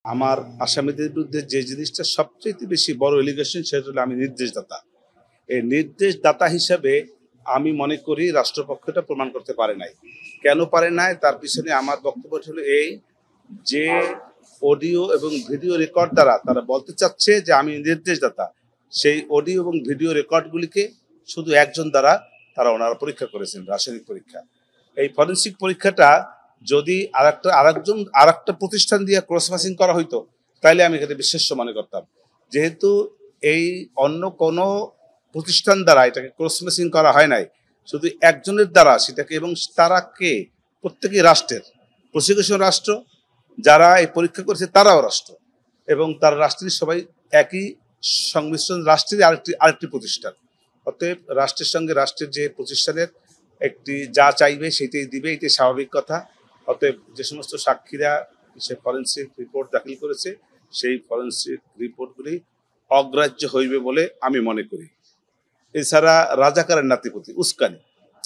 আমার আসামিদের বিরুদ্ধে যে জিনিসটা সবচেয়ে বেশি বড় এলিগেশন সেটা হলো আমি নির্দেশদাতা। এই নির্দেশদাতা হিসাবে আমি মনে করি রাষ্ট্রপক্ষটা প্রমাণ করতে পারে নাই। কেন পারে নাই তার পিছনে আমার বক্তব্য হলো এই যে অডিও এবং ভিডিও রেকর্ড দ্বারা তারা বলতে চাচ্ছে যে আমি নির্দেশদাতা। সেই অডিও এবং ভিডিও রেকর্ডগুলিকে শুধু একজন দ্বারা তারা ওনারা পরীক্ষা করেছেন, রাসায়নিক পরীক্ষা। এই ফরেনসিক পরীক্ষাটা যদি আরেকটা প্রতিষ্ঠান দিয়ে ক্রস ম্যাচিং করা হইতো তাহলে আমি এখানে বিশ্বাস্য মনে করতাম। যেহেতু এই অন্য কোনো প্রতিষ্ঠান দ্বারা এটাকে ক্রস ম্যাচিং করা হয় নাই, শুধু একজনের দ্বারা সেটাকে, এবং তারা কে? প্রত্যেকেই রাষ্ট্রের, প্রসিকিউশন রাষ্ট্র, যারা এই পরীক্ষা করেছে তারাও রাষ্ট্র, এবং তার রাষ্ট্রের সবাই একই সংমিশ্রণ, রাষ্ট্রের আরেকটি প্রতিষ্ঠান। অতএব রাষ্ট্রের সঙ্গে রাষ্ট্রের যে প্রতিষ্ঠানের একটি যা চাইবে সেটাই দিবে, এটাই স্বাভাবিক কথা। অতএব যে সমস্ত সাক্ষীরা সে ফরেনসিক রিপোর্ট দাখিল করেছে সেই ফরেনসিক রিপোর্টগুলি অগ্রাহ্য হইবে বলে আমি মনে করি। এছাড়া রাজাকারের নাতিপতি উস্কানি,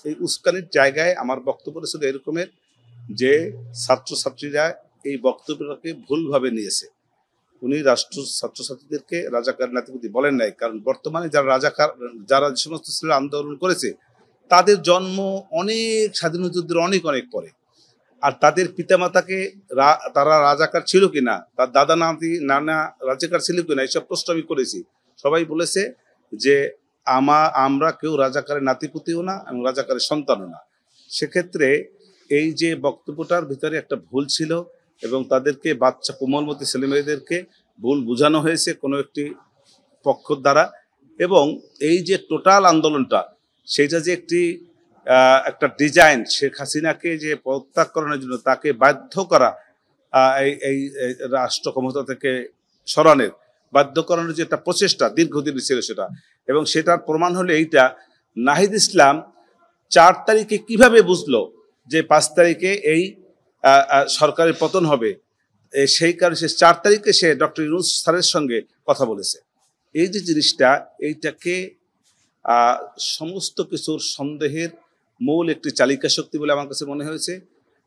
এই উস্কানির জায়গায় আমার বক্তব্য ছিল এরকমের যে ছাত্রছাত্রীরা এই বক্তব্যটাকে ভুলভাবে নিয়েছে। উনি ছাত্রছাত্রীদেরকে রাজাকার নাতিপতি বলেন নাই, কারণ বর্তমানে যারা যে সমস্ত ছেলেরা আন্দোলন করেছে তাদের জন্ম অনেক স্বাধীনতা যুদ্ধের অনেক পরে। আর তাদের পিতামাতাকে তারা রাজাকার ছিল কিনা, তার দাদা নানা রাজাকার ছিল কিনা, এইসব প্রশ্ন আমি করেছি। সবাই বলেছে যে আমরা কেউ রাজাকারের নাতিপুতিও না এবং রাজাকারের সন্তানও না। সেক্ষেত্রে এই যে বক্তব্যটার ভিতরে একটা ভুল ছিল এবং তাদেরকে বাচ্চা কোমলমতি ছেলেমেয়েদেরকে ভুল বোঝানো হয়েছে কোনো একটি পক্ষ দ্বারা। এবং এই যে টোটাল আন্দোলনটা সেটা যে একটা ডিজাইন, শেখ হাসিনাকে যে প্রত্যাখ্যানের জন্য তাকে বাধ্য করা, এই রাষ্ট্র ক্ষমতা থেকে সরানোর বাধ্য করানোর যে একটা প্রচেষ্টা দীর্ঘদিন ছিল সেটা, এবং সেটার প্রমাণ হলো এইটা। নাহিদ ইসলাম 4 তারিখে কিভাবে বুঝলো যে 5 তারিখে এই সরকারের পতন হবে? সেই কারণে সে 4 তারিখে সে ডক্টর ইউনূস স্যারের সঙ্গে কথা বলেছে। এই যে জিনিসটা, এইটাকে সমস্ত কিছুর সন্দেহের মূল একটি চালিকা শক্তি বলে আমার কাছে মনে হয়েছে।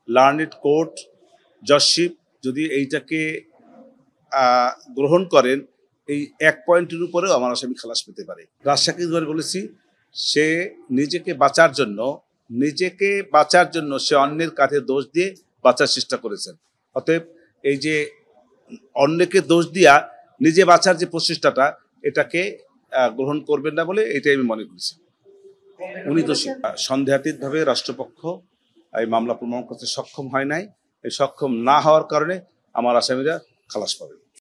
লার্নেড কোর্ট, জজশিপ যদি এইটাকে গ্রহণ করেন, এই 1 পয়েন্টের উপরেও আমার আসামি খালাস পেতে পারে। রাজশাহী ধরে বলেছি, সে নিজেকে বাঁচার জন্য সে অন্যের কাঁধে দোষ দিয়ে বাঁচার চেষ্টা করেছেন। অতএব এই যে অন্যকে দোষ দিয়া নিজে বাঁচার যে প্রচেষ্টাটা, এটাকে গ্রহণ করবেন না বলে এটাই আমি মনে করছি। উনি দোষী। সন্দেহাতীতভাবে রাষ্ট্রপক্ষ এই মামলা প্রমাণ করতে সক্ষম হয় নাই। এই সক্ষম না হওয়ার কারণে আমার আসামিরা খালাস পাবে।